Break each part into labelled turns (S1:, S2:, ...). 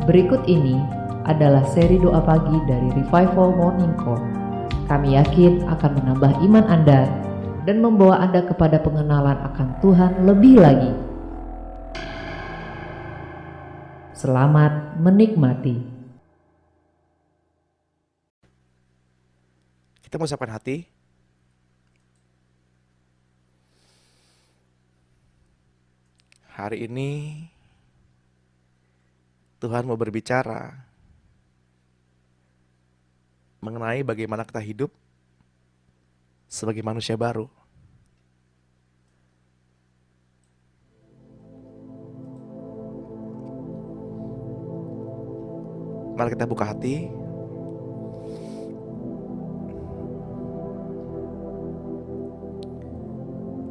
S1: Berikut ini adalah seri doa pagi dari Revival Morning Call. Kami yakin akan menambah iman Anda dan membawa Anda kepada pengenalan akan Tuhan lebih lagi. Selamat menikmati.
S2: Kita mau siapkan hati. Hari ini Tuhan mau berbicara mengenai bagaimana kita hidup sebagai manusia baru. Mari kita buka hati.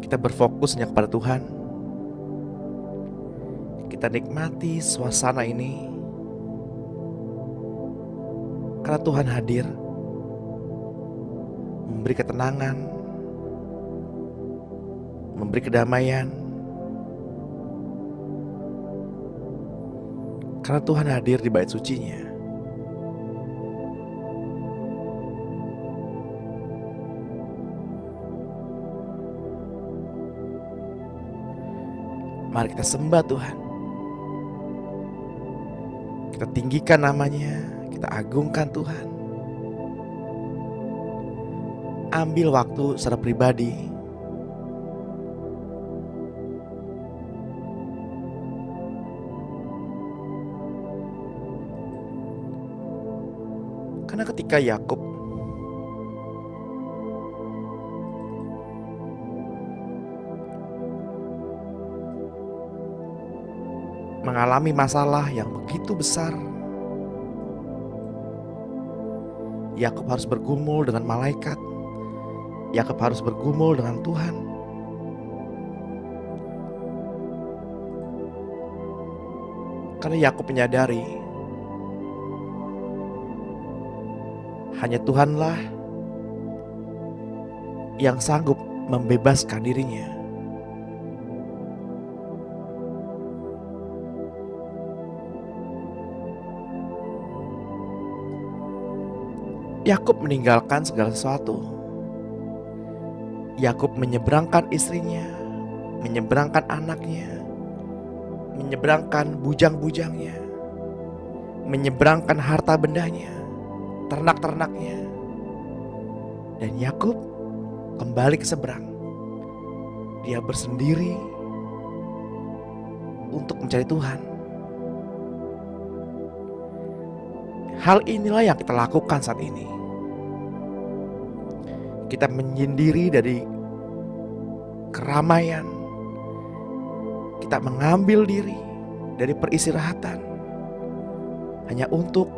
S2: Kita berfokus hanya kepada Tuhan. Kita nikmati suasana ini karena Tuhan hadir, memberi ketenangan, memberi kedamaian. Karena Tuhan hadir di bait suci-Nya. Mari kita sembah Tuhan. Kita tinggikan namanya, kita agungkan Tuhan. Ambil waktu secara pribadi. Karena ketika Yakub mengalami masalah yang begitu besar, Yakub harus bergumul dengan malaikat. Yakub harus bergumul dengan Tuhan. Karena Yakub menyadari hanya Tuhanlah yang sanggup membebaskan dirinya. Yakub meninggalkan segala sesuatu. Yakub menyeberangkan istrinya, menyeberangkan anaknya, menyeberangkan bujang-bujangnya, menyeberangkan harta bendanya, ternak-ternaknya. Dan Yakub kembali ke seberang. Dia bersendiri untuk mencari Tuhan. Hal inilah yang kita lakukan saat ini. Kita menyendiri dari keramaian. Kita mengambil diri dari peristirahatan hanya untuk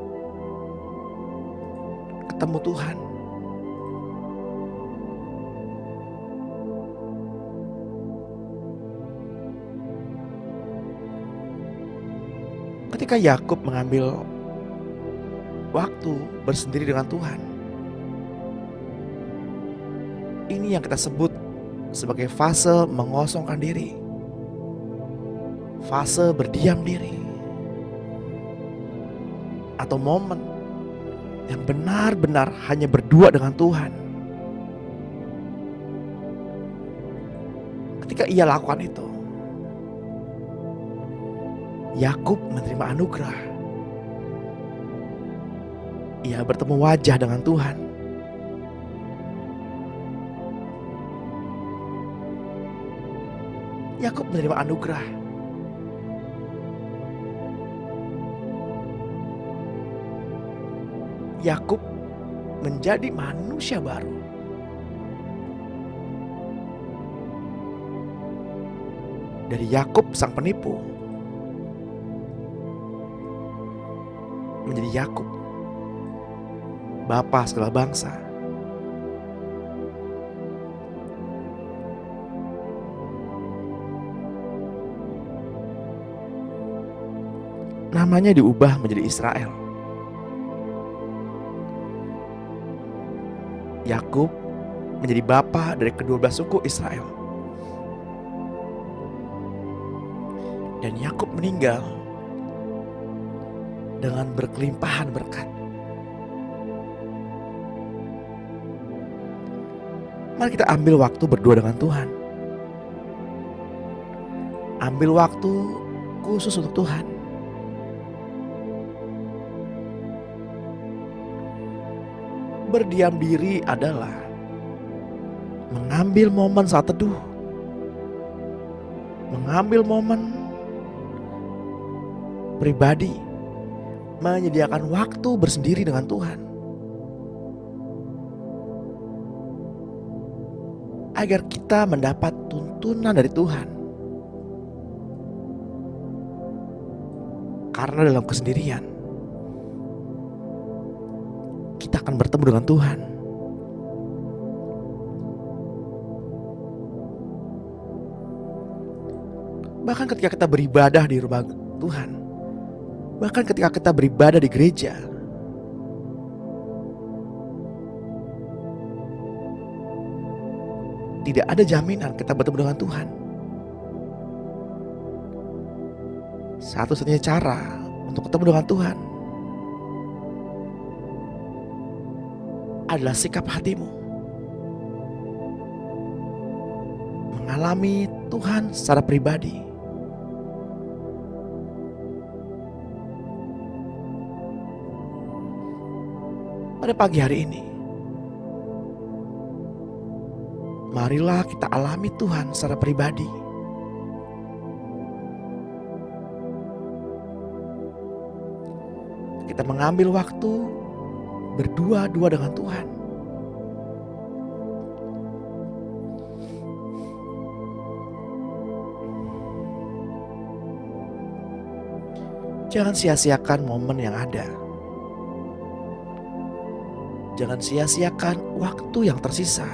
S2: ketemu Tuhan. Ketika Yakub mengambil waktu bersendiri dengan Tuhan, ini yang kita sebut sebagai fase mengosongkan diri, fase berdiam diri, atau momen yang benar-benar hanya berdua dengan Tuhan. Ketika ia lakukan itu, Yakub menerima anugerah. Ia bertemu wajah dengan Tuhan. Yakub menerima anugerah. Yakub menjadi manusia baru. Dari Yakub sang penipu menjadi Yakub, bapa segala bangsa. Namanya diubah menjadi Israel. Yakub menjadi bapa dari kedua belas suku Israel. Dan Yakub meninggal dengan berkelimpahan berkat. Mari kita ambil waktu berdua dengan Tuhan. Ambil waktu khusus untuk Tuhan. Berdiam diri adalah mengambil momen saat teduh. Mengambil momen pribadi. Menyediakan waktu bersendiri dengan Tuhan. Agar kita mendapat tuntunan dari Tuhan. Karena dalam kesendirian kita akan bertemu dengan Tuhan. Bahkan ketika kita beribadah di rumah Tuhan, bahkan ketika kita beribadah di gereja, tidak ada jaminan kita bertemu dengan Tuhan. Satu-satunya cara untuk ketemu dengan Tuhan adalah sikap hatimu. Mengalami Tuhan secara pribadi. Pada pagi hari ini, marilah kita alami Tuhan secara pribadi. Kita mengambil waktu berdua-dua dengan Tuhan. Jangan sia-siakan momen yang ada. Jangan sia-siakan waktu yang tersisa.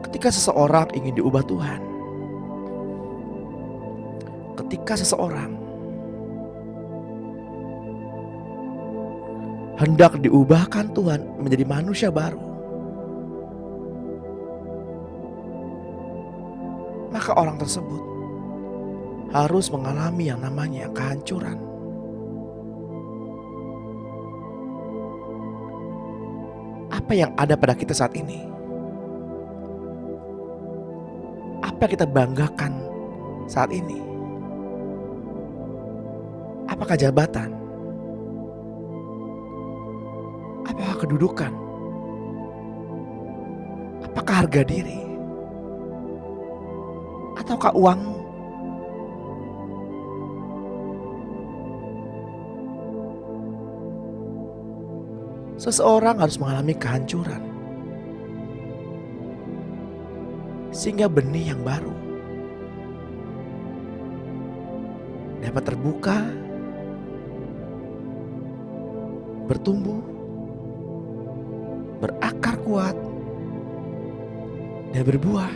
S2: Ketika seseorang ingin diubah Tuhan, ketika seseorang hendak diubahkan Tuhan menjadi manusia baru, maka orang tersebut harus mengalami yang namanya kehancuran. Apa yang ada pada kita saat ini? Apa yang kita banggakan saat ini? Apakah jabatan? Apakah kedudukan? Apakah harga diri? Ataukah uang? Seseorang harus mengalami kehancuran sehingga benih yang baru dapat terbuka, bertumbuh, berakar kuat, dan berbuah.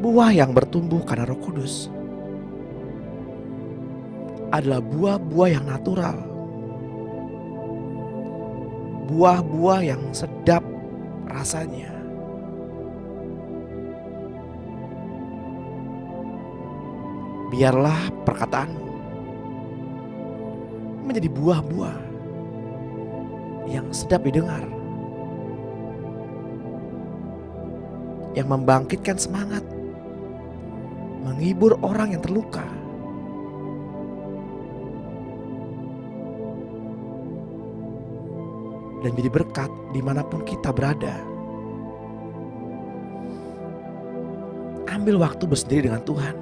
S2: Buah yang bertumbuh karena Roh Kudus adalah buah-buah yang natural. Buah-buah yang sedap rasanya. Biarlah perkataanmu menjadi buah-buah yang sedap didengar, yang membangkitkan semangat, menghibur orang yang terluka, dan jadi berkat dimanapun kita berada. Ambil waktu bersendiri dengan Tuhan.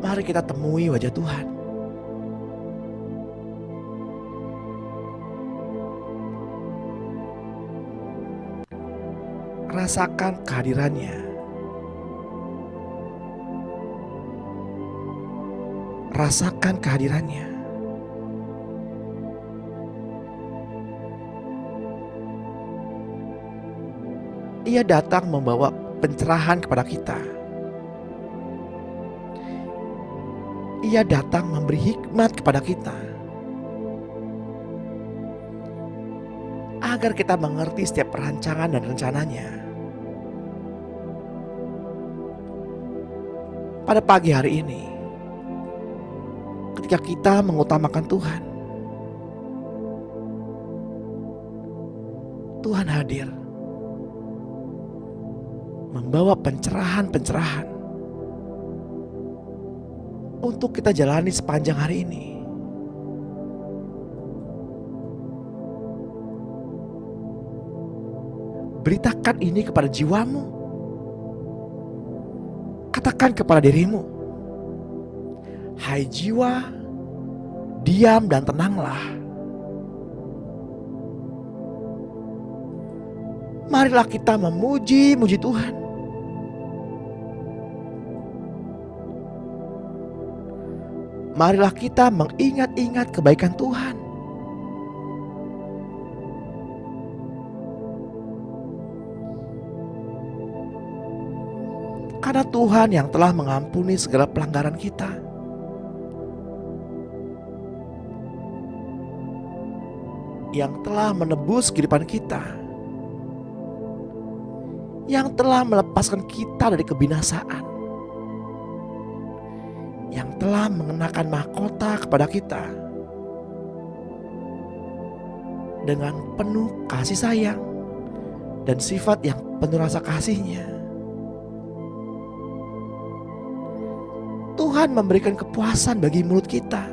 S2: Mari kita temui wajah Tuhan. Rasakan kehadirannya. Rasakan kehadirannya. Ia datang membawa pencerahan kepada kita. Ia datang memberi hikmat kepada kita, agar kita mengerti setiap perancangan dan rencananya. Pada pagi hari ini, ketika kita mengutamakan Tuhan, Tuhan hadir membawa pencerahan-pencerahan untuk kita jalani sepanjang hari ini. Beritakan ini kepada jiwamu. Katakan kepada dirimu, hai jiwa, diam dan tenanglah. Marilah kita memuji-muji Tuhan. Marilah kita mengingat-ingat kebaikan Tuhan. Karena Tuhan yang telah mengampuni segala pelanggaran kita. Yang telah menebus kehidupan kita. Yang telah melepaskan kita dari kebinasaan. Yang telah mengenakan mahkota kepada kita dengan penuh kasih sayang dan sifat yang penuh rasa kasih-Nya. Tuhan memberikan kepuasan bagi mulut kita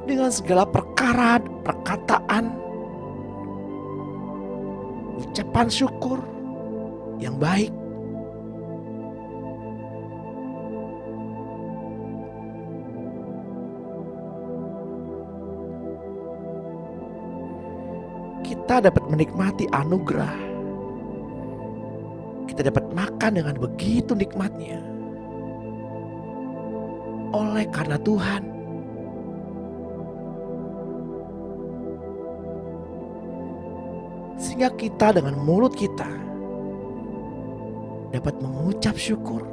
S2: dengan segala perkara, perkataan, ucapan syukur yang baik. Kita dapat menikmati anugerah. Kita dapat makan dengan begitu nikmatnya. Oleh karena Tuhan. Sehingga kita dengan mulut kita dapat mengucap syukur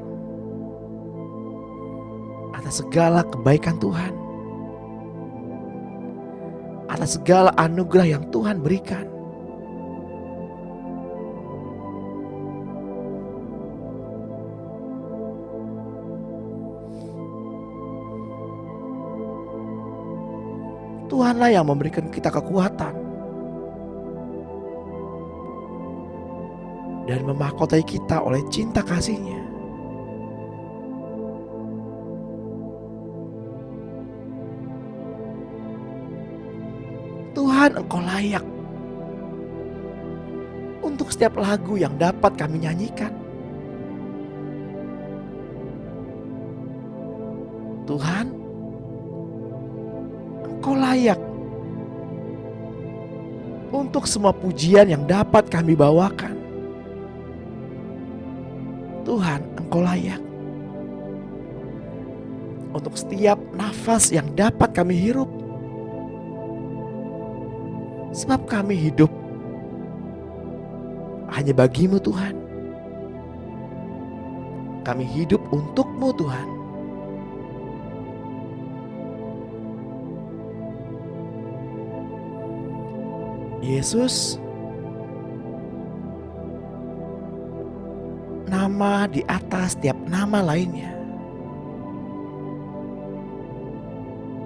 S2: atas segala kebaikan Tuhan, atas segala anugerah yang Tuhan berikan. Tuhanlah yang memberikan kita kekuatan dan memahkotai kita oleh cinta kasih-Nya. Tuhan, Engkau layak untuk setiap lagu yang dapat kami nyanyikan. Tuhan, Engkau layak untuk semua pujian yang dapat kami bawakan. Tuhan, Engkau layak untuk setiap nafas yang dapat kami hirup. Sebab kami hidup hanya bagi-Mu Tuhan. Kami hidup untuk-Mu Tuhan. Yesus, nama di atas setiap nama lainnya.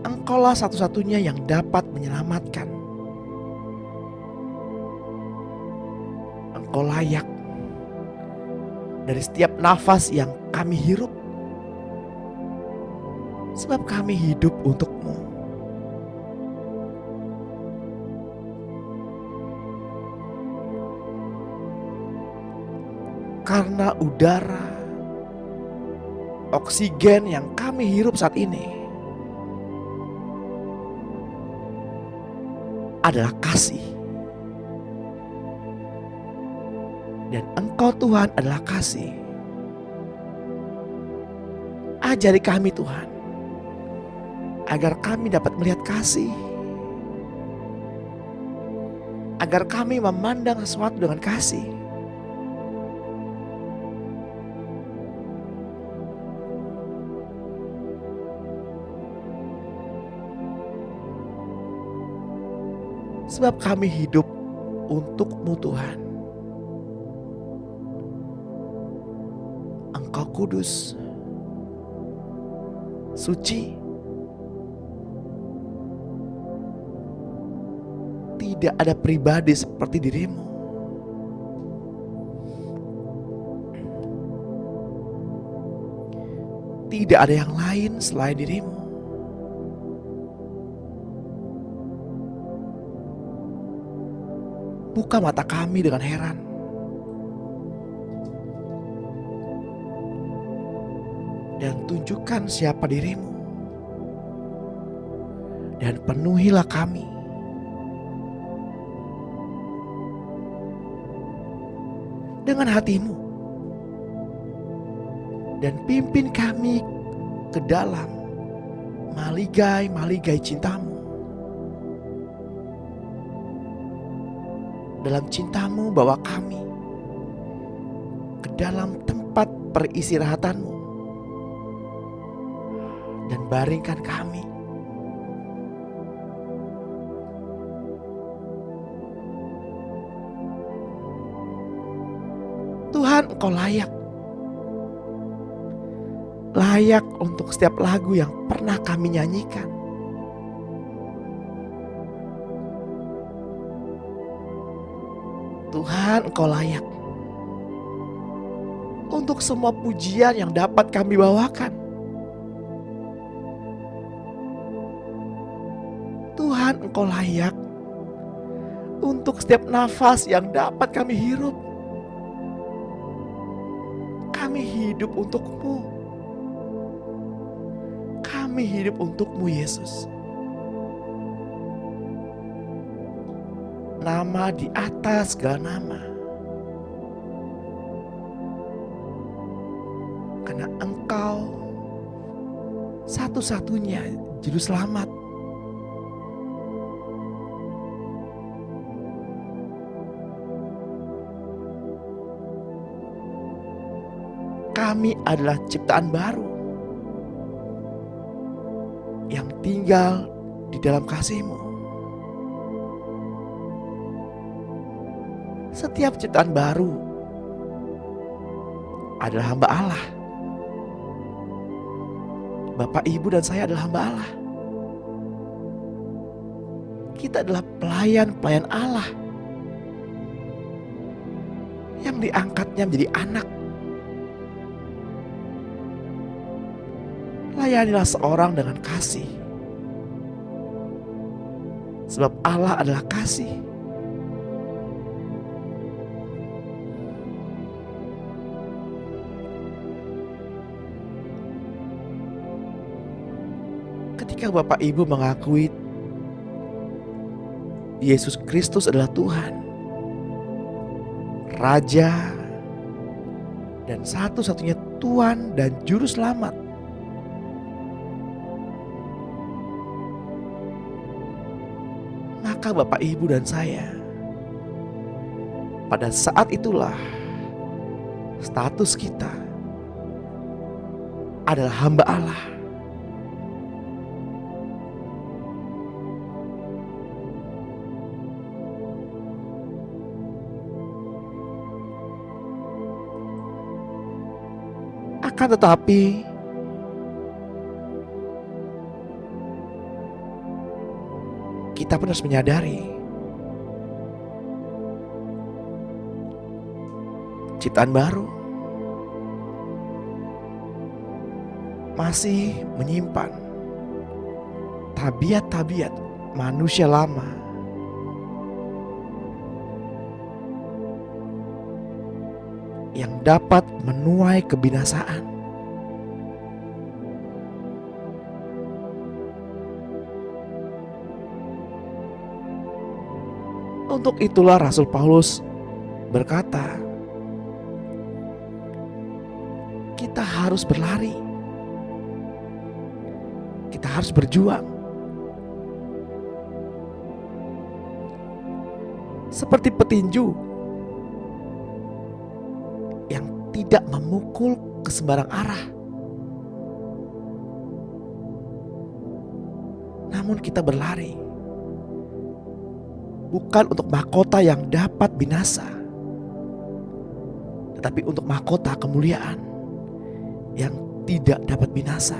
S2: Engkaulah satu-satunya yang dapat menyelamatkan. Engkau layak dari setiap nafas yang kami hirup. Sebab kami hidup untuk-Mu. Karena udara, oksigen yang kami hirup saat ini adalah kasih. Dan Engkau Tuhan adalah kasih. Ajari kami Tuhan, agar kami dapat melihat kasih. Agar kami memandang sesuatu dengan kasih. Sebab kami hidup untuk-Mu Tuhan. Engkau kudus, suci. Tidak ada pribadi seperti diri-Mu. Tidak ada yang lain selain diri-Mu. Buka mata kami dengan heran. Dan tunjukkan siapa diri-Mu. Dan penuhilah kami dengan hati-Mu. Dan pimpin kami ke dalam maligai-maligai cinta-Mu. Dalam cinta-Mu bawa kami ke dalam tempat peristirahatan-Mu. Dan baringkan kami Tuhan, Engkau layak. Layak untuk setiap lagu yang pernah kami nyanyikan. Tuhan, Engkau layak untuk semua pujian yang dapat kami bawakan. Tuhan, Engkau layak untuk setiap nafas yang dapat kami hirup. Kami hidup untuk-Mu. Kami hidup untuk-Mu, Yesus. Nama di atas segala nama. Karena Engkau satu-satunya juru selamat. Kami adalah ciptaan baru yang tinggal di dalam kasih-Mu. Setiap ciptaan baru adalah hamba Allah. Bapak, Ibu, dan saya adalah hamba Allah. Kita adalah pelayan-pelayan Allah yang diangkatnya menjadi anak. Layanilah seorang dengan kasih, sebab Allah adalah kasih. Ketika Bapak Ibu mengakui Yesus Kristus adalah Tuhan, Raja, dan satu-satunya Tuhan dan Juru Selamat, maka Bapak, Ibu, dan saya pada saat itulah status kita adalah hamba Allah. Akan tetapi kita pun harus menyadari ciptaan baru masih menyimpan tabiat-tabiat manusia lama yang dapat menuai kebinasaan. Untuk itulah Rasul Paulus berkata, kita harus berlari, kita harus berjuang, seperti petinju yang tidak memukul ke sembarang arah, namun kita berlari bukan untuk mahkota yang dapat binasa, tetapi untuk mahkota kemuliaan yang tidak dapat binasa.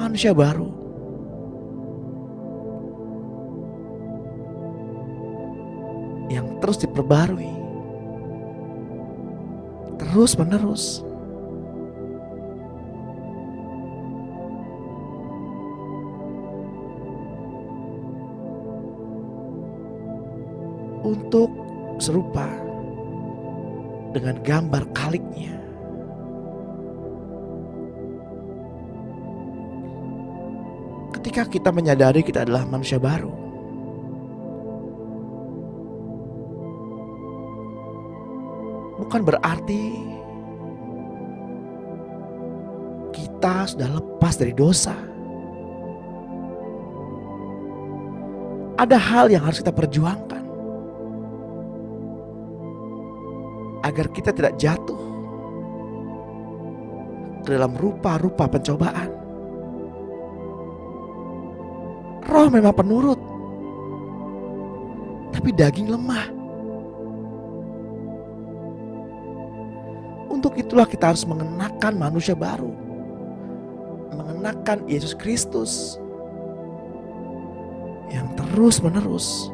S2: Manusia baru yang terus diperbarui terus menerus. Untuk serupa dengan gambar kaliknya. Ketika kita menyadari kita adalah manusia baru, bukan berarti kita sudah lepas dari dosa. Ada hal yang harus kita perjuangkan agar kita tidak jatuh ke dalam rupa-rupa pencobaan. Roh memang penurut, tapi daging lemah. Untuk itulah kita harus mengenakan manusia baru, mengenakan Yesus Kristus yang terus menerus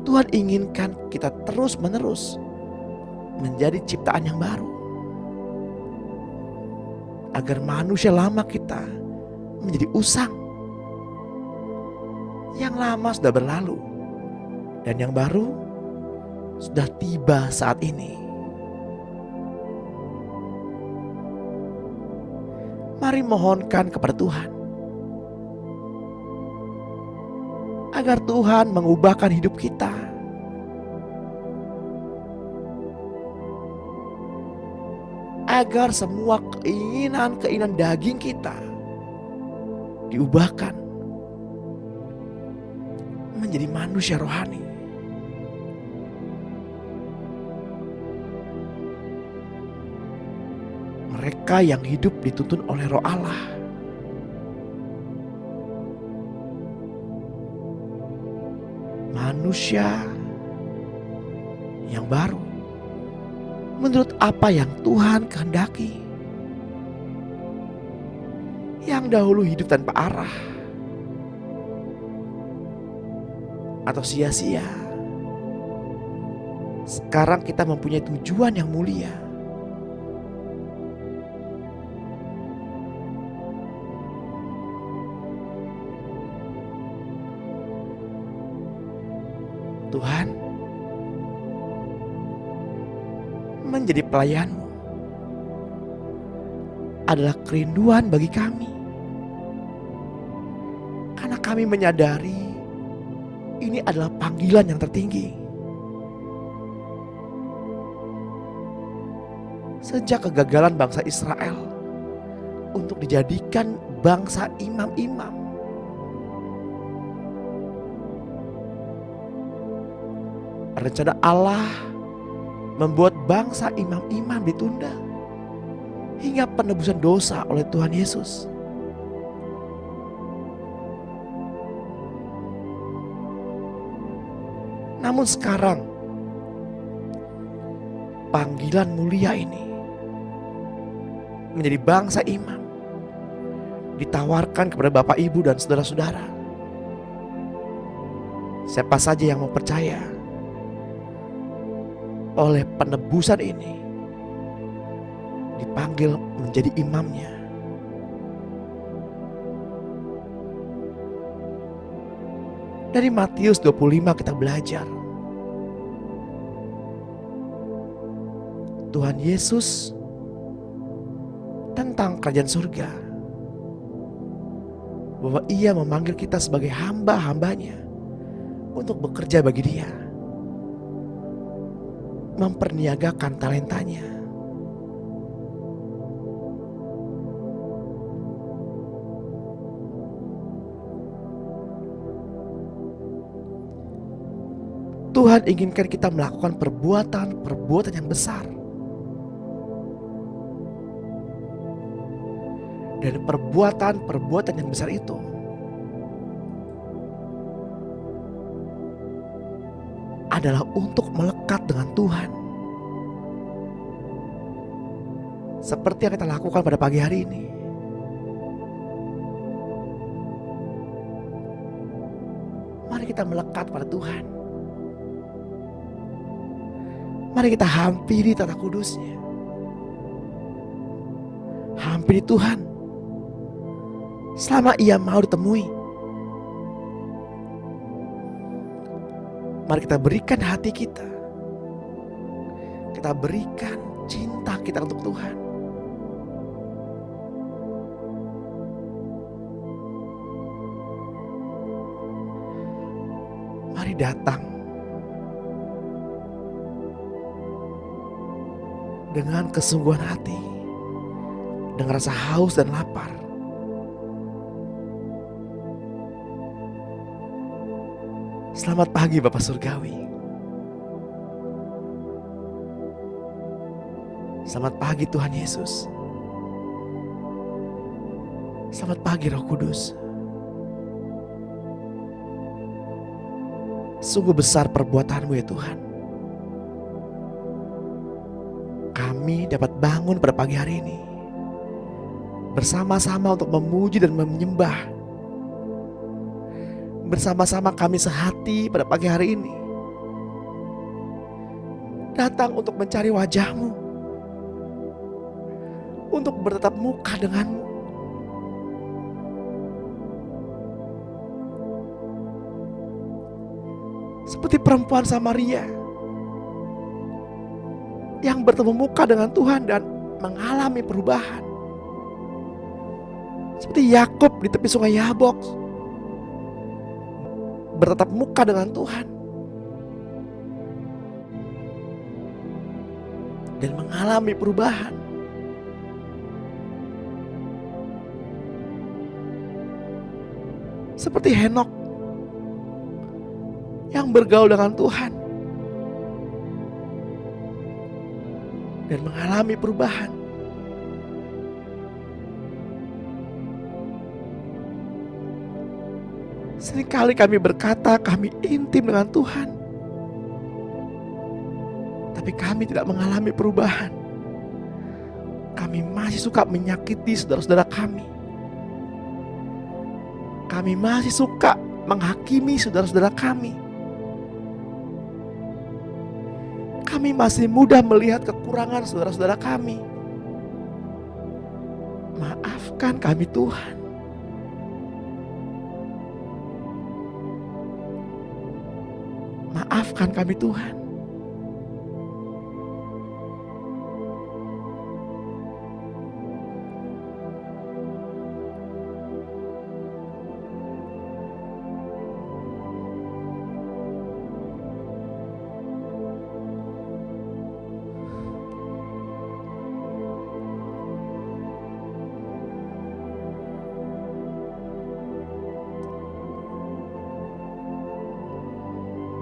S2: Tuhan inginkan kita terus menerus menjadi ciptaan yang baru, agar manusia lama kita menjadi usang. Yang lama sudah berlalu dan yang baru sudah tiba saat ini. Mari mohonkan kepada Tuhan agar Tuhan mengubahkan hidup kita, agar semua keinginan daging kita diubahkan menjadi manusia rohani. Mereka yang hidup dituntun oleh Roh Allah. Manusia yang baru menurut apa yang Tuhan kehendaki. Yang dahulu hidup tanpa arah atau sia-sia, sekarang kita mempunyai tujuan yang mulia. Tuhan, menjadi pelayan-Mu adalah kerinduan bagi kami, karena kami menyadari ini adalah panggilan yang tertinggi. Sejak kegagalan bangsa Israel untuk dijadikan bangsa imam-imam, rencana Allah membuat bangsa imam-imam ditunda hingga penebusan dosa oleh Tuhan Yesus. Namun sekarang panggilan mulia ini menjadi bangsa imam ditawarkan kepada Bapak, Ibu, dan saudara-saudara. Siapa saja yang mau percaya oleh penebusan ini dipanggil menjadi imamnya. Dari Matius 25 kita belajar Tuhan Yesus tentang kerajaan surga, bahwa Ia memanggil kita sebagai hamba-hambanya untuk bekerja bagi Dia, memperniagakan talentanya. Tuhan inginkan kita melakukan perbuatan-perbuatan yang besar. Dan perbuatan-perbuatan yang besar itu adalah untuk melekat dengan Tuhan. Seperti yang kita lakukan pada pagi hari ini. Mari kita melekat pada Tuhan. Mari kita hampiri tata kudus-Nya. Hampiri Tuhan selama Ia mau ditemui. Mari kita berikan hati kita. Kita berikan cinta kita untuk Tuhan. Mari datang dengan kesungguhan hati, dengan rasa haus dan lapar. Selamat pagi Bapak Surgawi. Selamat pagi Tuhan Yesus. Selamat pagi Roh Kudus. Sungguh besar perbuatan-Mu ya Tuhan. Kami dapat bangun pada pagi hari ini bersama-sama untuk memuji dan menyembah. Bersama-sama kami sehati pada pagi hari ini datang untuk mencari wajah-Mu, untuk bertatap muka dengan-Mu. Seperti perempuan Samaria yang bertemu muka dengan Tuhan dan mengalami perubahan. Seperti Yakub di tepi sungai Yabok bertatap muka dengan Tuhan dan mengalami perubahan. Seperti Henok yang bergaul dengan Tuhan dan mengalami perubahan. Seringkali kami berkata kami intim dengan Tuhan, tapi kami tidak mengalami perubahan. Kami masih suka menyakiti saudara-saudara kami. Kami masih suka menghakimi saudara-saudara kami. Kami masih mudah melihat kekurangan saudara-saudara kami. Maafkan kami Tuhan. Maafkan kami Tuhan.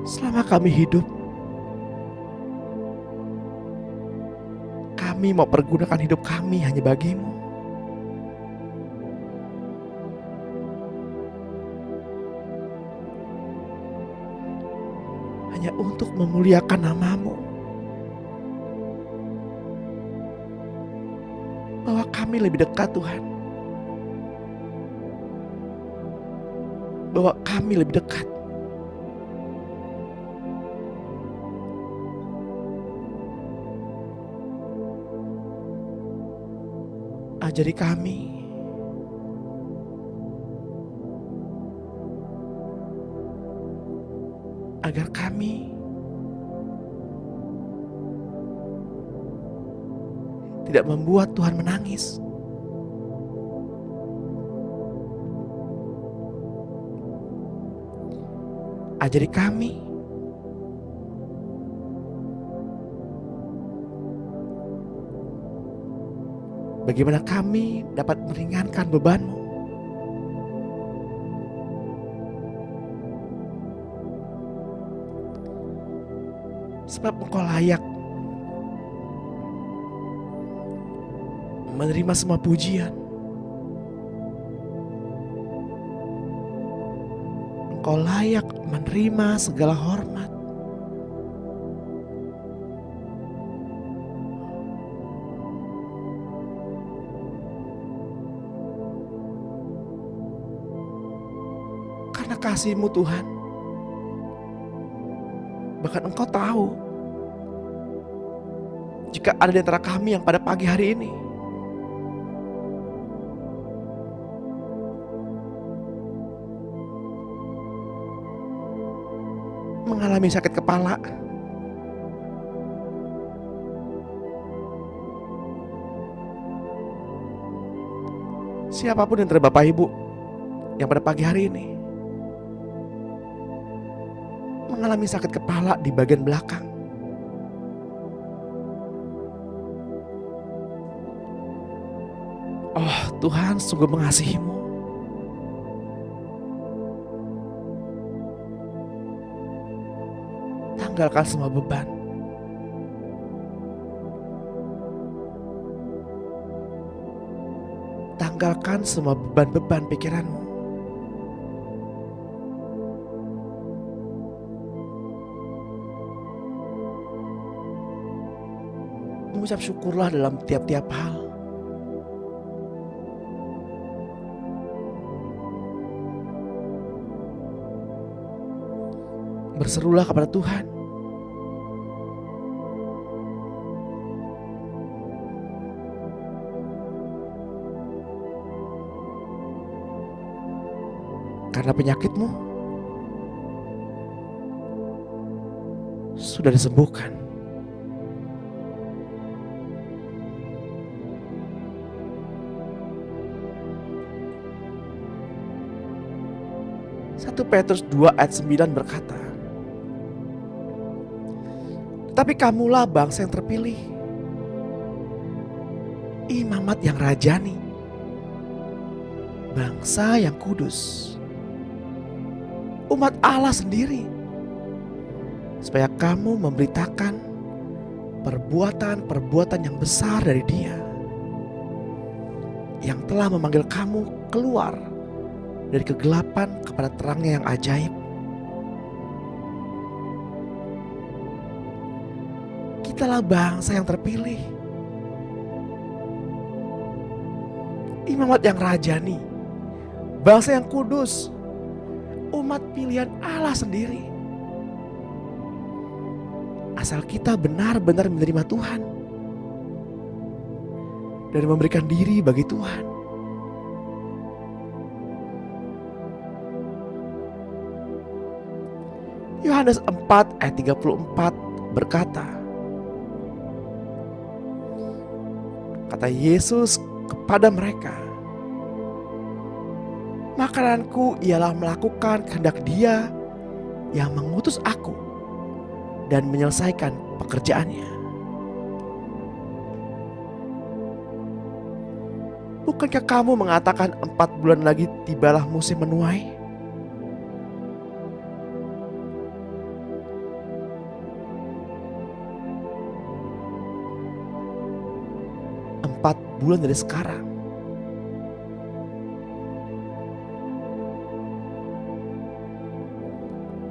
S2: Selama kami hidup, kami mau pergunakan hidup kami hanya bagi-Mu. Hanya untuk memuliakan nama-Mu. Bahwa kami lebih dekat Tuhan. Bahwa kami lebih dekat. Ajari kami agar kami tidak membuat Tuhan menangis. Ajari kami bagaimana kami dapat meringankan beban-Mu. sebab Engkau layak menerima semua pujian. Engkau layak menerima segala hormat. Karena kasih-Mu Tuhan, bahkan Engkau tahu jika ada di antara kami yang pada pagi hari ini mengalami sakit kepala, siapapun yang terlibat Bapak Ibu yang pada pagi hari ini mengalami sakit kepala di bagian belakang, oh Tuhan sungguh mengasihi-Mu. Tanggalkan semua beban. Tanggalkan semua beban-beban pikiranmu. Mengucap syukurlah dalam tiap-tiap hal. Berserulah kepada Tuhan. Karena penyakitmu sudah disembuhkan. Satu Petrus 2 ayat 9 berkata, "Tetapi kamulah bangsa yang terpilih, imamat yang rajani, bangsa yang kudus, umat Allah sendiri, supaya kamu memberitakan perbuatan-perbuatan yang besar dari Dia yang telah memanggil kamu keluar dari kegelapan kepada terangnya yang ajaib." Kitalah bangsa yang terpilih, imamat yang rajani, bangsa yang kudus, umat pilihan Allah sendiri. Asal kita benar-benar menerima Tuhan dan memberikan diri bagi Tuhan. Yohanes 4 ayat 34 berkata, kata Yesus kepada mereka, "Makananku ialah melakukan kehendak Dia yang mengutus aku dan menyelesaikan pekerjaannya." Bukankah kamu mengatakan 4 bulan lagi tibalah musim menuai? Bulan dari sekarang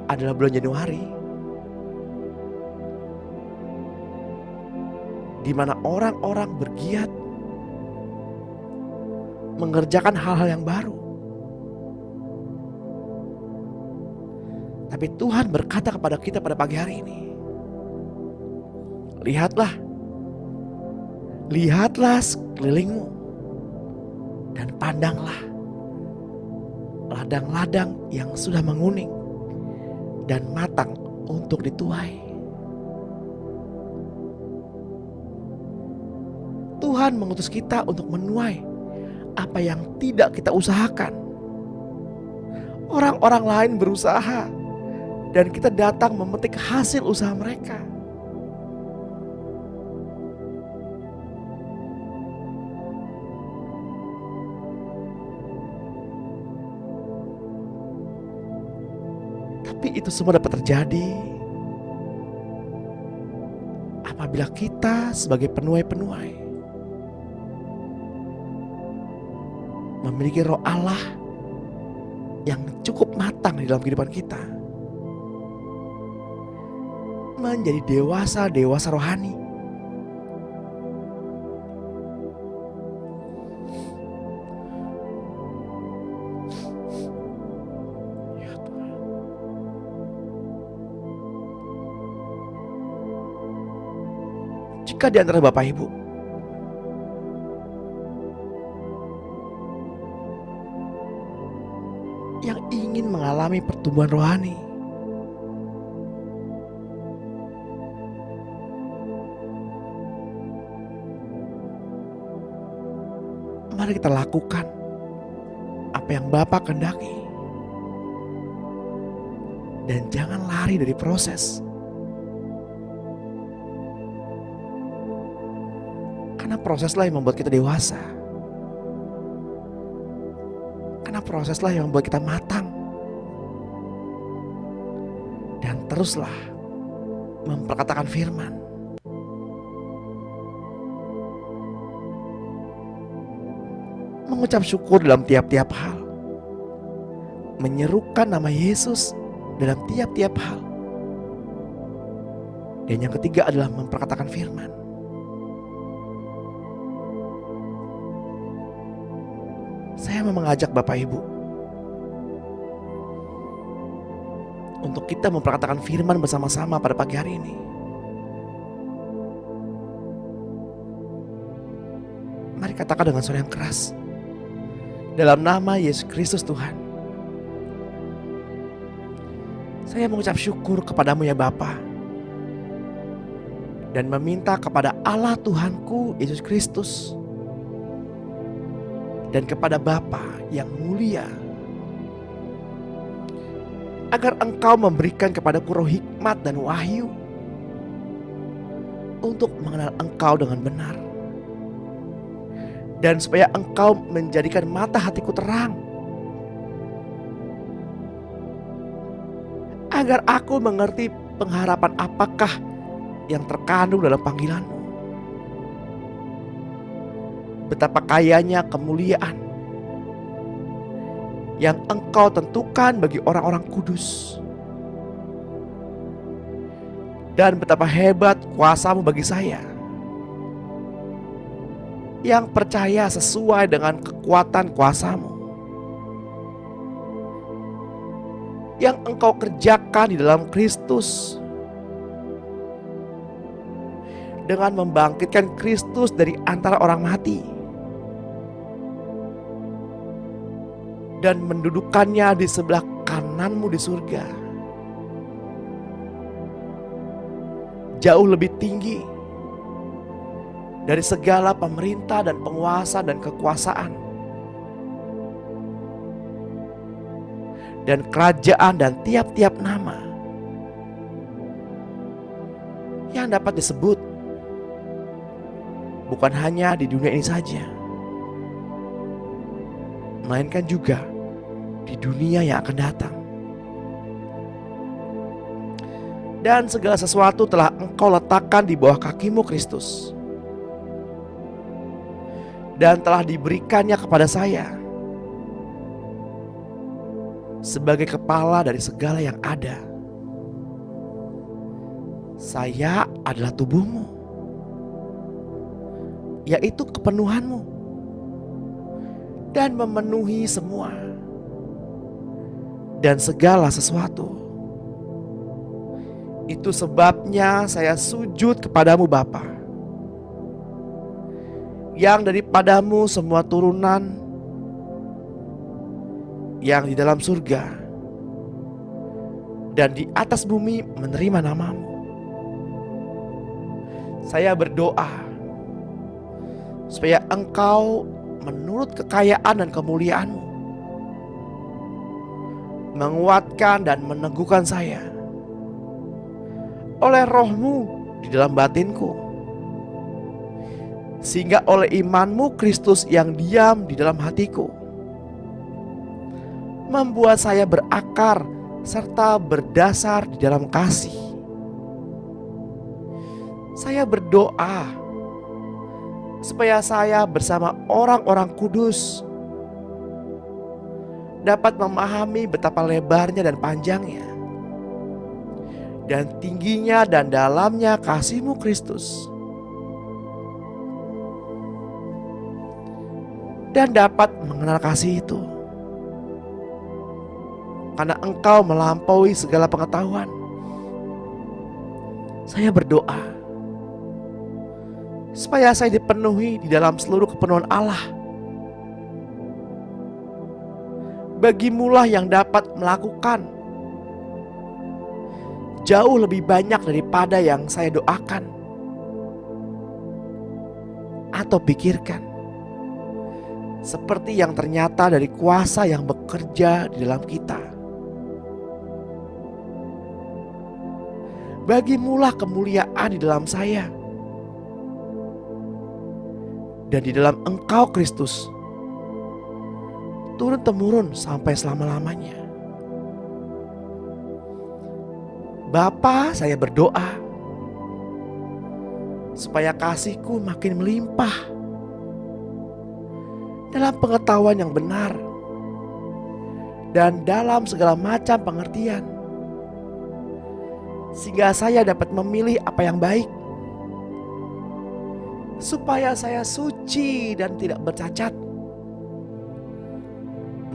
S2: adalah bulan Januari, di mana orang-orang bergiat mengerjakan hal-hal yang baru. Tapi Tuhan berkata kepada kita pada pagi hari ini, lihatlah sekelilingmu dan pandanglah ladang-ladang yang sudah menguning dan matang untuk dituai. Tuhan mengutus kita untuk menuai apa yang tidak kita usahakan. Orang-orang lain berusaha dan kita datang memetik hasil usaha mereka. Tapi itu semua dapat terjadi apabila kita sebagai penuai-penuai memiliki roh Allah yang cukup matang di dalam kehidupan kita, menjadi dewasa rohani. Ya Tuhan. Jika di antara Bapak Ibu yang ingin mengalami pertumbuhan rohani, mari kita lakukan apa yang Bapa kehendaki. Dan jangan lari dari proses. Karena proseslah yang membuat kita dewasa. Karena proseslah yang membuat kita matang. Dan teruslah memperkatakan firman. Mengucap syukur dalam tiap-tiap hal. Menyerukan nama Yesus dalam tiap-tiap hal. Dan yang ketiga adalah memperkatakan firman. Saya mau mengajak Bapak Ibu untuk kita memperkatakan firman bersama-sama pada pagi hari ini. Mari katakan dengan suara yang keras. Dalam nama Yesus Kristus Tuhan, saya mengucap syukur kepadamu ya Bapa, dan meminta kepada Allah Tuhanku Yesus Kristus dan kepada Bapa yang mulia, agar Engkau memberikan kepadaku roh hikmat dan wahyu untuk mengenal Engkau dengan benar, dan supaya Engkau menjadikan mata hatiku terang, agar aku mengerti pengharapan apakah yang terkandung dalam panggilan-Mu. Betapa kayanya kemuliaan yang Engkau tentukan bagi orang-orang kudus. Dan betapa hebat kuasa-Mu bagi saya yang percaya sesuai dengan kekuatan kuasa-Mu yang Engkau kerjakan di dalam Kristus, dengan membangkitkan Kristus dari antara orang mati dan mendudukannya di sebelah kanan-Mu di surga, jauh lebih tinggi dari segala pemerintah dan penguasa dan kekuasaan dan kerajaan dan tiap-tiap nama yang dapat disebut bukan hanya di dunia ini saja, melainkan juga di dunia yang akan datang. Dan segala sesuatu telah Engkau letakkan di bawah kaki-Mu Kristus, dan telah diberikannya kepada saya sebagai kepala dari segala yang ada. Saya adalah tubuh-Mu, yaitu kepenuhan-Mu, dan memenuhi semua dan segala sesuatu. Itu sebabnya saya sujud kepadamu Bapa, yang daripadamu semua turunan yang di dalam surga dan di atas bumi menerima nama-Mu. Saya berdoa supaya Engkau menurut kekayaan dan kemuliaan-Mu menguatkan dan meneguhkan saya oleh Roh-Mu di dalam batinku, sehingga oleh iman-Mu Kristus yang diam di dalam hatiku membuat saya berakar serta berdasar di dalam kasih, Saya berdoa supaya saya bersama orang-orang kudus dapat memahami betapa lebarnya dan panjangnya dan tingginya dan dalamnya kasih-Mu Kristus, dan dapat mengenal kasih itu karena Engkau melampaui segala pengetahuan. Saya berdoa supaya saya dipenuhi di dalam seluruh kepenuhan Allah. Bagimulah yang dapat melakukan jauh lebih banyak daripada yang saya doakan atau pikirkan, seperti yang ternyata dari kuasa yang bekerja di dalam kita. Bagimulah kemuliaan di dalam saya dan di dalam Engkau Kristus, turun-temurun sampai selama-lamanya. Bapa, saya berdoa supaya kasih-Ku makin melimpah dalam pengetahuan yang benar dan dalam segala macam pengertian, sehingga saya dapat memilih apa yang baik, supaya saya suci dan tidak bercacat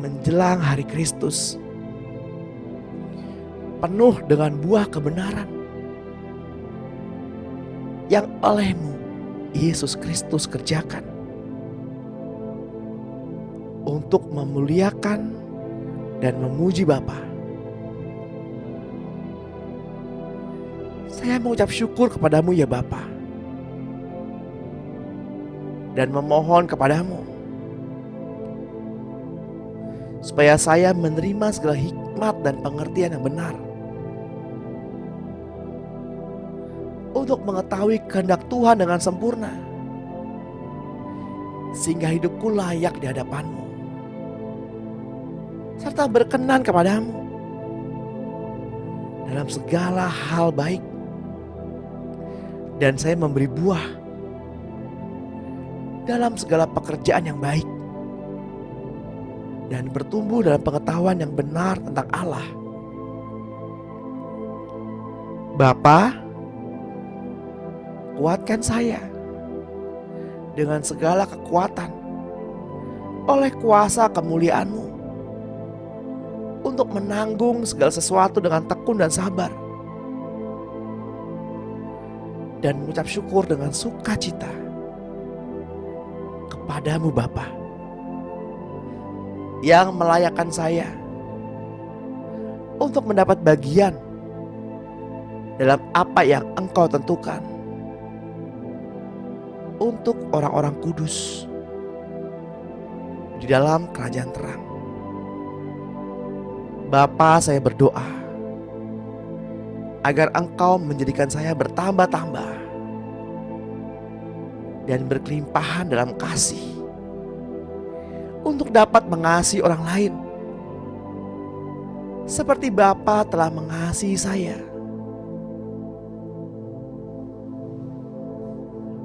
S2: menjelang hari Kristus, penuh dengan buah kebenaran yang oleh-Mu Yesus Kristus kerjakan untuk memuliakan dan memuji Bapa. Saya mengucap syukur kepadamu ya Bapa, dan memohon kepadamu supaya saya menerima segala hikmat dan pengertian yang benar untuk mengetahui kehendak Tuhan dengan sempurna, sehingga hidupku layak di hadapan-Mu serta berkenan kepadamu dalam segala hal baik, dan saya memberi buah dalam segala pekerjaan yang baik dan bertumbuh dalam pengetahuan yang benar tentang Allah. Bapa, kuatkan saya dengan segala kekuatan oleh kuasa kemuliaan-Mu untuk menanggung segala sesuatu dengan tekun dan sabar, dan mengucap syukur dengan sukacita kepadamu Bapa, yang melayakkan saya untuk mendapat bagian dalam apa yang Engkau tentukan untuk orang-orang kudus di dalam kerajaan terang. Bapa, saya berdoa agar Engkau menjadikan saya bertambah-tambah dan berkelimpahan dalam kasih untuk dapat mengasihi orang lain seperti Bapa telah mengasihi saya.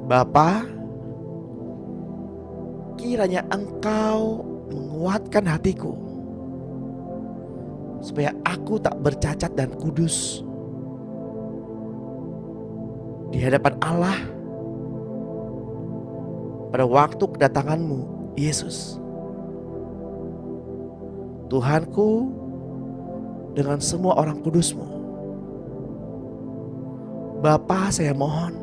S2: Bapa, kiranya Engkau menguatkan hatiku supaya aku tak bercacat dan kudus di hadapan Allah pada waktu kedatangan-Mu Yesus. Tuhanku, dengan semua orang kudus-Mu, Bapa, saya mohon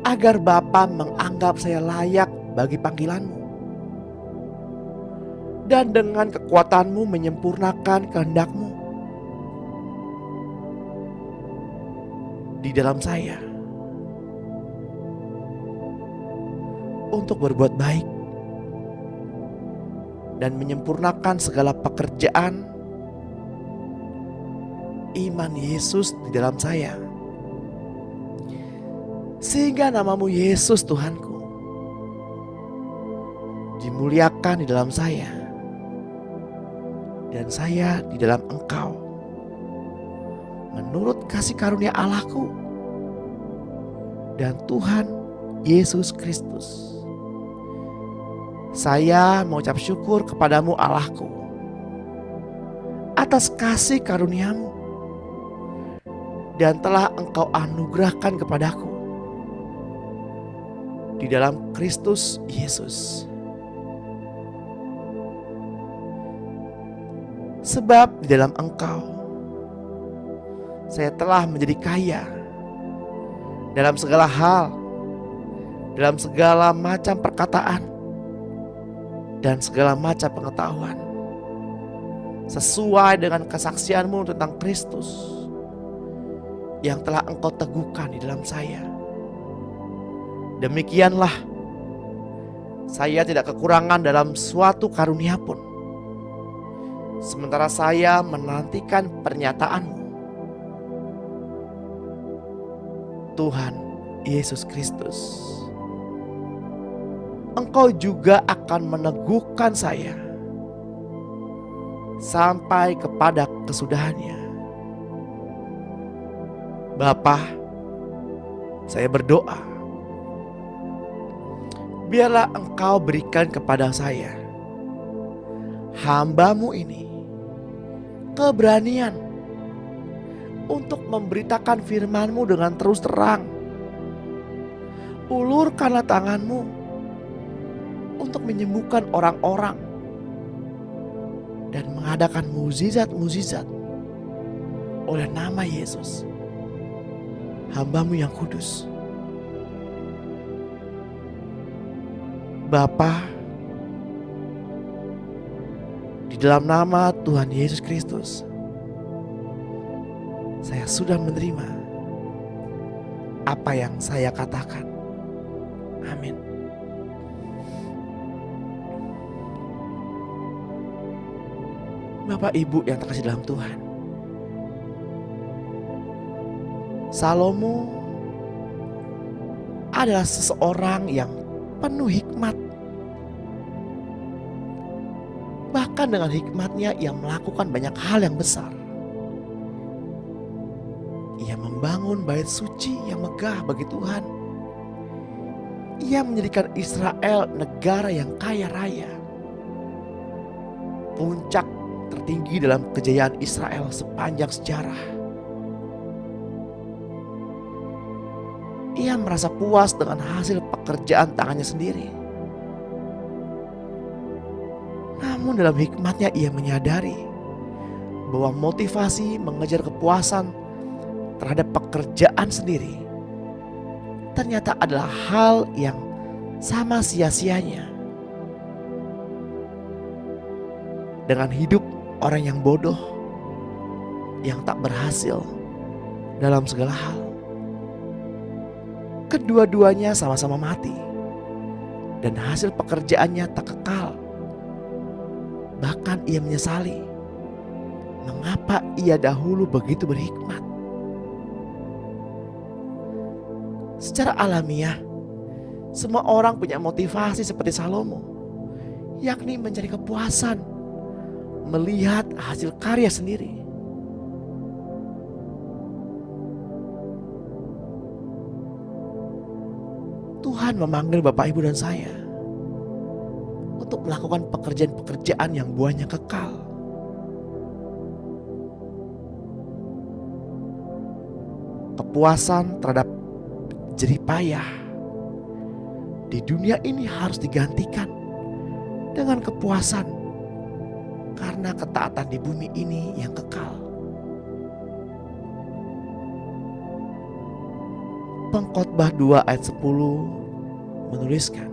S2: agar Bapa menganggap saya layak bagi panggilan-Mu, dan dengan kekuatan-Mu menyempurnakan kehendak-Mu di dalam saya untuk berbuat baik dan menyempurnakan segala pekerjaan iman Yesus di dalam saya, sehingga nama-Mu Yesus Tuhanku dimuliakan di dalam saya, dan saya di dalam Engkau, menurut kasih karunia Allahku dan Tuhan Yesus Kristus. Saya mengucap syukur kepadamu Allahku atas kasih karunia-Mu dan telah Engkau anugerahkan kepadaku di dalam Kristus Yesus. Sebab di dalam Engkau saya telah menjadi kaya dalam segala hal, dalam segala macam perkataan dan segala macam pengetahuan, sesuai dengan kesaksian-Mu tentang Kristus yang telah Engkau teguhkan di dalam saya. Demikianlah, saya tidak kekurangan dalam suatu karunia pun, sementara saya menantikan pernyataan-Mu, Tuhan Yesus Kristus. Engkau juga akan meneguhkan saya sampai kepada kesudahannya. Bapa, saya berdoa, biarlah Engkau berikan kepada saya, hamba-Mu ini, keberanian untuk memberitakan firman-Mu dengan terus terang. Ulurkanlah tangan-Mu untuk menyembuhkan orang-orang dan mengadakan mukjizat-mukjizat oleh nama Yesus, hamba-Mu yang kudus. Bapa, di dalam nama Tuhan Yesus Kristus, saya sudah menerima apa yang saya katakan. Amin. Bapak Ibu yang terkasih dalam Tuhan, Salomo adalah seseorang yang penuh hikmat. Bahkan dengan hikmatnya ia melakukan banyak hal yang besar. Ia membangun bait suci yang megah bagi Tuhan. Ia menjadikan Israel negara yang kaya raya, puncak tertinggi dalam kejayaan Israel sepanjang sejarah. Ia merasa puas dengan hasil pekerjaan tangannya sendiri. Namun dalam hikmatnya ia menyadari bahwa motivasi mengejar kepuasan terhadap pekerjaan sendiri ternyata adalah hal yang sama sia-sianya dengan hidup orang yang bodoh, yang tak berhasil dalam segala hal. Kedua-duanya sama-sama mati dan hasil pekerjaannya tak kekal. Bahkan ia menyesali mengapa ia dahulu begitu berhikmat. Secara alamiah, semua orang punya motivasi seperti Salomo, yakni mencari kepuasan melihat hasil karya sendiri. Tuhan memanggil Bapak Ibu dan saya untuk melakukan pekerjaan-pekerjaan yang buahnya kekal. Kepuasan terhadap jerih payah di dunia ini harus digantikan dengan kepuasan karena ketaatan di bumi ini yang kekal. Pengkhotbah 2 ayat 10 menuliskan,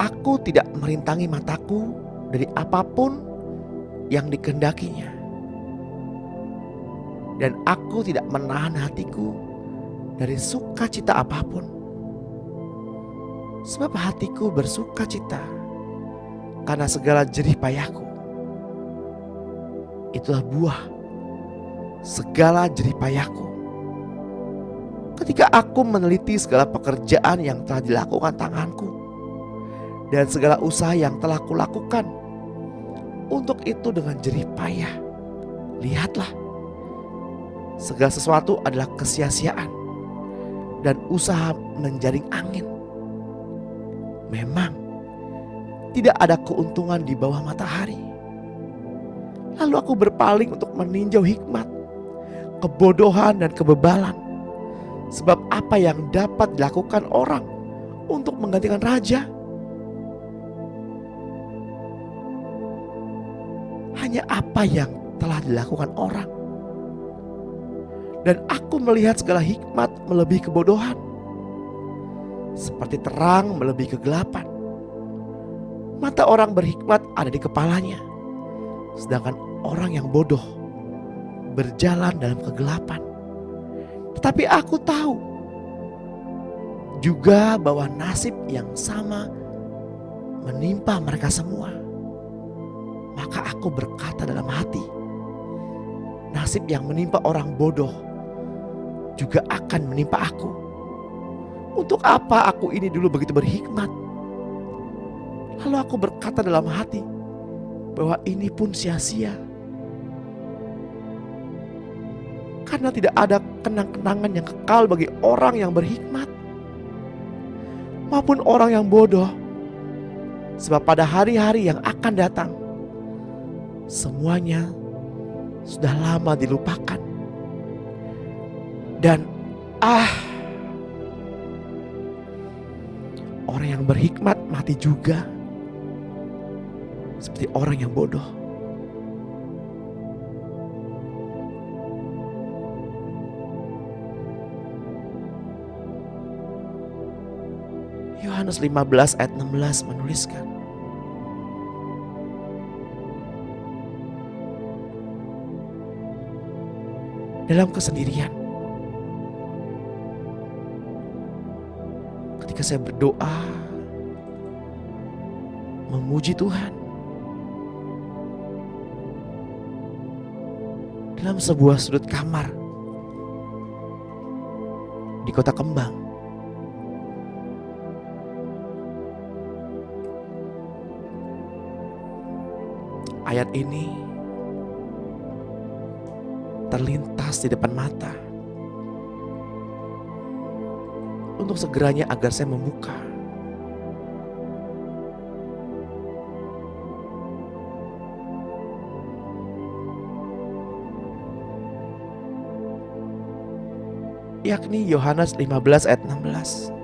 S2: Aku tidak merintangi mataku dari apapun yang dikehendakinya, dan aku tidak menahan hatiku dari sukacita apapun. Sebab hatiku bersukacita karena segala jerih payahku. Itulah buah segala jerih payahku. Ketika aku meneliti segala pekerjaan yang telah dilakukan tanganku dan segala usaha yang telah kulakukan untuk itu dengan jerih payah, lihatlah, segala sesuatu adalah kesia-siaan dan usaha menjaring angin. Memang tidak ada keuntungan di bawah matahari. Lalu aku berpaling untuk meninjau hikmat, kebodohan dan kebebalan. Sebab apa yang dapat dilakukan orang untuk menggantikan raja? Hanya apa yang telah dilakukan orang. Dan aku melihat segala hikmat melebihi kebodohan, seperti terang melebihi kegelapan. Mata orang berhikmat ada di kepalanya, sedangkan orang yang bodoh berjalan dalam kegelapan. Tetapi aku tahu juga bahwa nasib yang sama menimpa mereka semua. Maka aku berkata dalam hati, nasib yang menimpa orang bodoh juga akan menimpa aku. Untuk apa aku ini dulu begitu berhikmat? Lalu aku berkata dalam hati bahwa ini pun sia-sia. Karena tidak ada kenang-kenangan yang kekal bagi orang yang berhikmat maupun orang yang bodoh. Sebab pada hari-hari yang akan datang, semuanya sudah lama dilupakan. Dan orang yang berhikmat mati juga seperti orang yang bodoh. Yohanes 15 ayat 16 menuliskan, dalam kesendirian, ketika saya berdoa memuji Tuhan dalam sebuah sudut kamar di Kota Kembang, ayat ini terlintas di depan mata untuk segeranya agar saya membuka. Yakni Yohanes 15 ayat 16.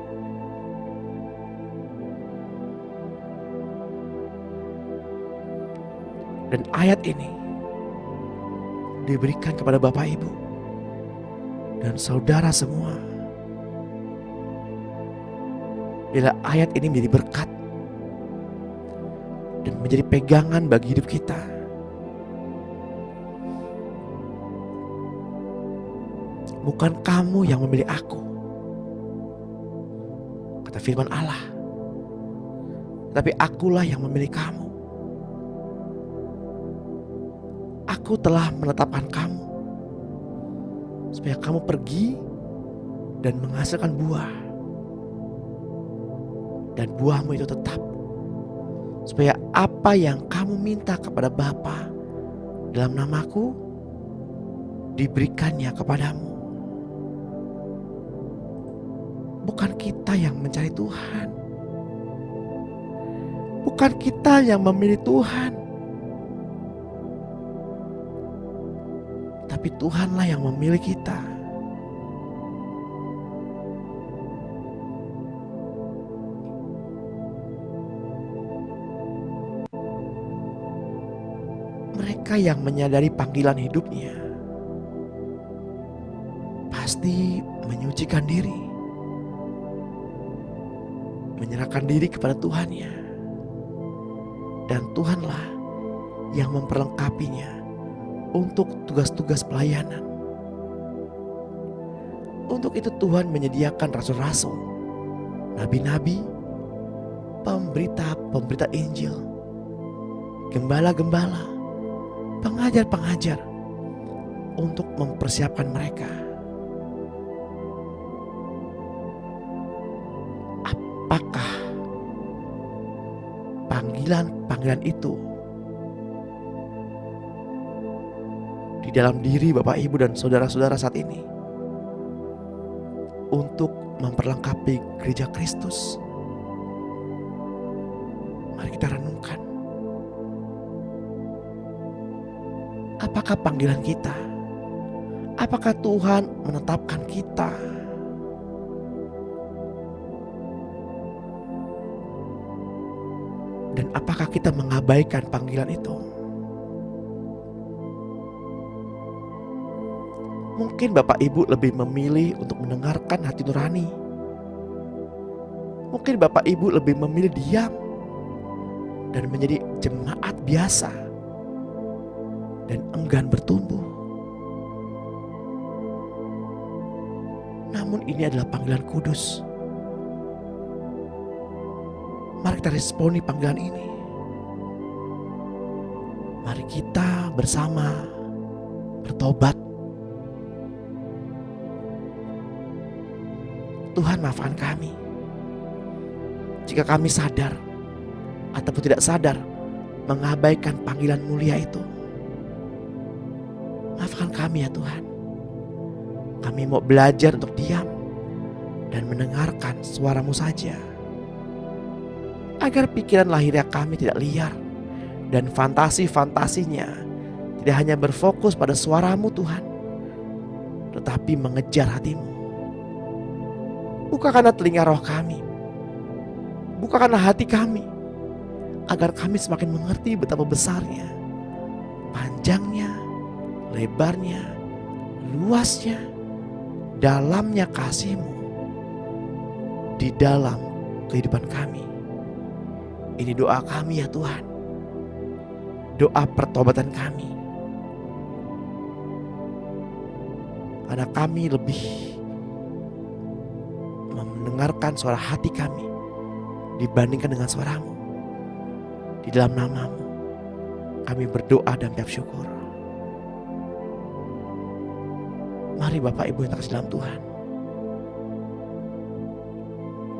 S2: Dan ayat ini diberikan kepada Bapak Ibu dan saudara semua. Bila ayat ini menjadi berkat dan menjadi pegangan bagi hidup kita. Bukan kamu yang memilih aku, kata firman Allah, tapi akulah yang memilih kamu. Aku telah menetapkan kamu supaya kamu pergi dan menghasilkan buah, dan buahmu itu tetap, supaya apa yang kamu minta kepada Bapa dalam namaku diberikannya kepadamu. Bukan kita yang mencari Tuhan, bukan kita yang memilih Tuhan, tapi Tuhanlah yang memilih kita. Mereka yang menyadari panggilan hidupnya pasti menyucikan diri, menyerahkan diri kepada Tuhannya, dan Tuhanlah yang memperlengkapinya untuk tugas-tugas pelayanan. Untuk itu Tuhan menyediakan rasul-rasul, nabi-nabi, pemberita-pemberita Injil, gembala-gembala, pengajar-pengajar untuk mempersiapkan mereka. Apakah panggilan-panggilan itu di dalam diri Bapak Ibu dan saudara-saudara saat ini untuk memperlengkapi gereja Kristus. Mari kita renungkan. Apakah panggilan kita? Apakah Tuhan menetapkan kita? Dan apakah kita mengabaikan panggilan itu? Mungkin Bapak Ibu lebih memilih untuk mendengarkan hati nurani. Mungkin Bapak Ibu lebih memilih diam dan menjadi jemaat biasa dan enggan bertumbuh. Namun ini adalah panggilan kudus. Mari kita responi panggilan ini. Mari kita bersama bertobat. Tuhan, maafkan kami jika kami sadar ataupun tidak sadar mengabaikan panggilan mulia itu. Maafkan kami ya Tuhan. Kami mau belajar untuk diam dan mendengarkan suara-Mu saja, agar pikiran lahiriah kami tidak liar dan fantasi-fantasinya tidak hanya berfokus pada suara-Mu Tuhan, tetapi mengejar hati-Mu. Bukakanlah telinga roh kami, bukakanlah hati kami, agar kami semakin mengerti betapa besarnya, panjangnya, lebarnya, luasnya, dalamnya kasih-Mu di dalam kehidupan kami. Ini doa kami ya Tuhan, doa pertobatan kami, karena kami lebih mendengarkan suara hati kami dibandingkan dengan suara-Mu. Di dalam nama-Mu kami berdoa dan mengucap syukur. Mari Bapak Ibu yang terkasih dalam Tuhan,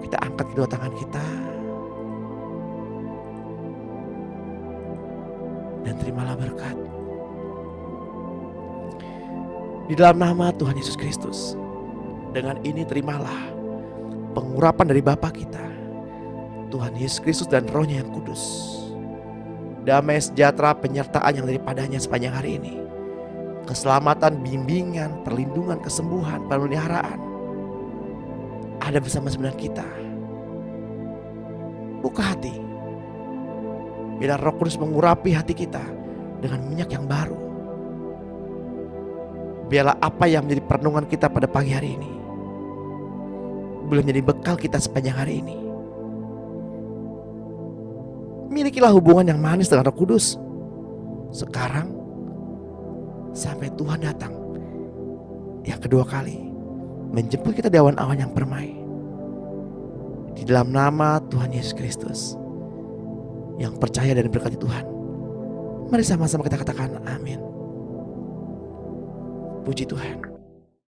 S2: kita angkat kedua tangan kita dan terimalah berkat. Di dalam nama Tuhan Yesus Kristus, dengan ini terimalah pengurapan dari Bapa kita, Tuhan Yesus Kristus dan Roh-Nya yang kudus. Damai sejahtera penyertaan yang daripadanya sepanjang hari ini, keselamatan, bimbingan, perlindungan, kesembuhan, pemeliharaan ada bersama-sama kita. Buka hati, biar Roh Kudus mengurapi hati kita dengan minyak yang baru. Biarlah apa yang menjadi perenungan kita pada pagi hari ini boleh menjadi bekal kita sepanjang hari ini. Milikilah hubungan yang manis dengan Roh Kudus sekarang sampai Tuhan datang yang kedua kali menjemput kita di awan-awan yang permai. Di dalam nama Tuhan Yesus Kristus yang percaya dan berkati Tuhan, mari sama-sama kita katakan amin. Puji Tuhan.